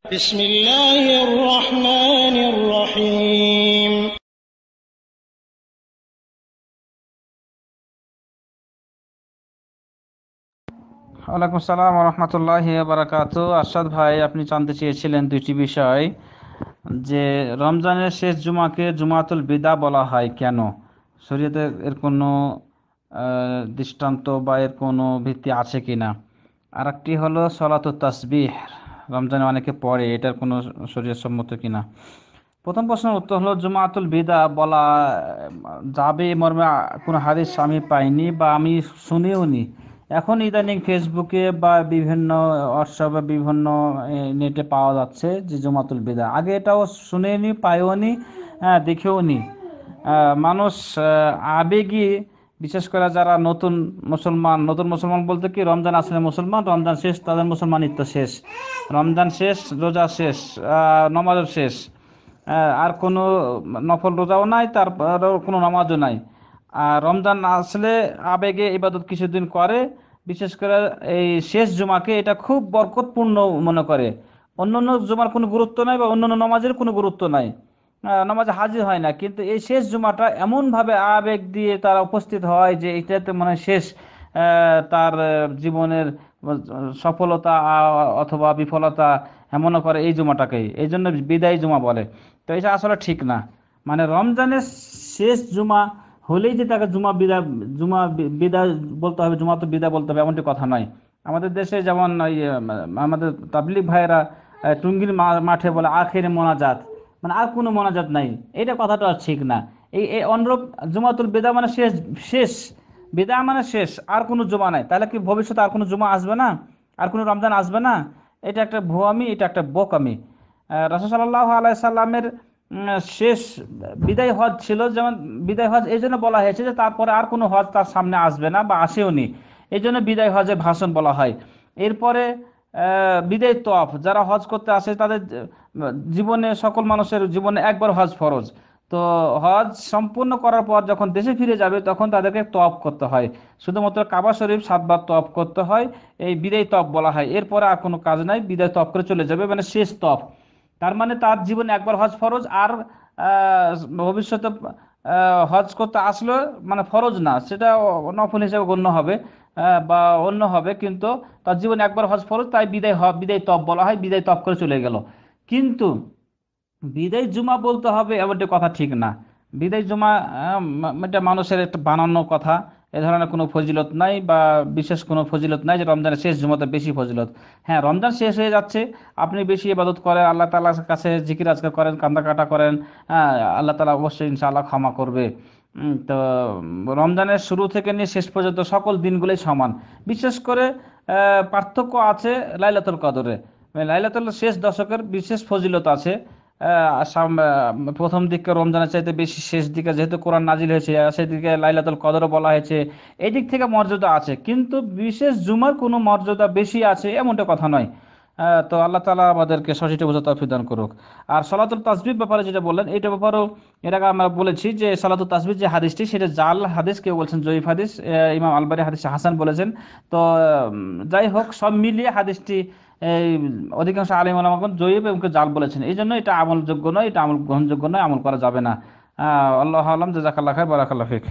بسم الله الرحمن الرحيم ওয়ালাইকুম আসসালাম রহমতুল্লাহি বারাকাতু। আরশাদ ভাই, আপনি জানতে চেয়েছিলেন দুইটি বিষয়, যে রমজানের শেষ জুমাকে জুমাতুল বিদা বলা হয় কেন, শরীয়তে এর কোনো দৃষ্টান্ত বা এর কোনো ভিত্তি আছে কিনা। আর একটি হলো সলাতুত তাসবিহ, রমজানে অনেকে পড়ে, এটার কোনো শরীয়ত সম্মত কিনা। প্রথম প্রশ্নের উত্তর হলো, জুমাতুল বিদা বলা যাবে মর্মে কোনো হাদিস আমি পাইনি বা আমি শুনিও নি। এখন ইদানিং ফেসবুকে বা বিভিন্ন হোয়াটসঅ্যাপে বা বিভিন্ন নেটে পাওয়া যাচ্ছে যে জুমাতুল বিদা, আগে এটাও শুনেনি, পাইও নি, দেখেও নি। মানুষ আবেগী, বিশেষ করে যারা নতুন মুসলমান, নতুন মুসলমান বলতে কি, রমজান আসলে মুসলমান, রমজান শেষ তাদের মুসলমানিত্ব শেষ, রমজান শেষ রোজা শেষ, নমাজও শেষ, আর কোনো নফল রোজাও নাই, তারপরেও কোনো নামাজও নাই। আর রমজান আসলে আবেগে ইবাদত কিছুদিন করে, বিশেষ করে এই শেষ জুমাকে এটা খুব বরকতপূর্ণ মনে করে। অন্যান্য জুমার কোনো গুরুত্ব নাই বা অন্যান্য নামাজের কোনো গুরুত্ব নাই, নামাজে হাজির হয় না, কিন্তু এই শেষ জুমাটা এমনভাবে আবেগ দিয়ে তারা উপস্থিত হয় যে এটাতে মনে হয় শেষ তার জীবনের সফলতা অথবা বিফলতা মনে করে এই জুমাটাকেই, এই জন্য বিদায় জুমা বলে। তো এটা আসলে ঠিক না। মানে রমজানের শেষ জুমা হলেই যে তাকে বিদায় বলতে হবে, জুমা তো বিদায় বলতে হবে এমনটি কথা নয়। আমাদের দেশে যেমন আমাদের তাবলিগ ভাইয়েরা টুঙ্গির মাঠে বলে আখেরে মোনাজাত, মানে আর কোনো মোনাজাত নাই, এটা কথাটা আর ঠিক না। এই অনুরূপ জুমাতুল বিদা মানে শেষ, শেষ বিদা মানে শেষ, আর কোনো জুমা নাই। তাহলে কি ভবিষ্যতে আর কোনো জুমা আসবে না, আর কোনো রমজান আসবে না? এটা একটা ভুয়ামি, এটা একটা বোকামি। রাসূল সাল্লাল্লাহু আলাইহি সাল্লামের শেষ বিদায় হজ ছিল, যেমন বিদায় হজ এই জন্য বলা হয়েছে যে তারপরে আর কোনো হজ তার সামনে আসবে না বা আসেও নি, এই জন্য বিদায় হজের ভাষণ বলা হয়। এরপরে বিদায় তফ, যারা হজ করতে আসে তাদের জীবনে, সকল মানুষের জীবনে একবার হজ ফরজ। তো হজ সম্পূর্ণ করার পর যখন দেশে ফিরে যাবে তখন তাদেরকে তওয়াফ করতে হয়, শুধুমাত্র কাবা শরীফ 7 বার তওয়াফ করতে হয়, এই বিদায় তওয়াফ বলা হয়। এরপরে আর কোনো কাজ নাই, বিদায় তওয়াফ করে চলে যাবে, মানে শেষ তওয়াফ। তার মানে তার জীবনে একবার হজ ফরজ, আর ভবিষ্যতে হজ করতে আসলে মানে ফরজ না, সেটা নফল হিসেবে গণ্য হবে বা অন্য হবে, কিন্তু তার জীবনে একবার হজ ফরজ, তাই বিদায় তওয়াফ বলা হয়, বিদায় তওয়াফ করে চলে গেল। কিন্তু বিদায় জুমা বলতে হবে এমনটি কথা ঠিক না। বিদায় জুমা এটা মানুষের একটা বানানো কথা, এ ধরনের কোনো ফজিলত নাই বা বিশেষ কোনো ফজিলত নাই যে রমজানের শেষ জুমাতে বেশি ফজিলত। হ্যাঁ, রমজান শেষ হয়ে যাচ্ছে, আপনি বেশি ইবাদত করেন, আল্লাহ তাআলার কাছে জিকির আজকার করেন, কান্দাকাটা করেন, হ্যাঁ, আল্লাহ তাআলা অবশ্যই ইনশাআল্লাহ ক্ষমা করবে। তো রমজানের শুরু থেকে নিয়ে শেষ পর্যন্ত সকল দিনগুলোই সমান। বিশেষ করে পার্থক্য আছে লাইলাতুল কদরে। লাইলাতুল শেষ দশকের বিশেষ ফজিলত আছে। প্রথম দিকে রমজানের চাইতে বেশি শেষ দিকে যেহেতু কোরআন নাজিল হয়েছে, সেদিকে লাইলাতুল কদরও বলা হয়েছে, এই দিক থেকে মর্যাদা আছে, কিন্তু বিশেষ জুমার কোনো মর্যাদা বেশি আছে এমনটা কথা নয়। তো আল্লাহ তাআলা আমাদেরকে সঠিক বোঝা তৌফিক দান করুক। আর সালাতুল তাসবিহ ব্যাপারে যেটা বললেন, এটা ব্যাপারেও এর আগে আমরা বলেছি যে সালাতুল তাসবিহ যে হাদিসটি, সেটা জাল হাদিস, কেউ বলছেন জয়ীফ হাদিস, ইমাম আলবানী হাদিস হাসান বলেছেন। তো যাই হোক, সব মিলিয়ে হাদিসটি এই অধিকাংশ আলিম ওলামাগণ জয়ীব এবং জাল বলেছেন, এই জন্য এটা আমলযোগ্য নয়, এটা আমল গ্রহণযোগ্য নয়, আমল করা যাবে না। আল্লাহ আলম, জাযাকাল্লাহ খাইর, বারাকাল্লাহ ফিক।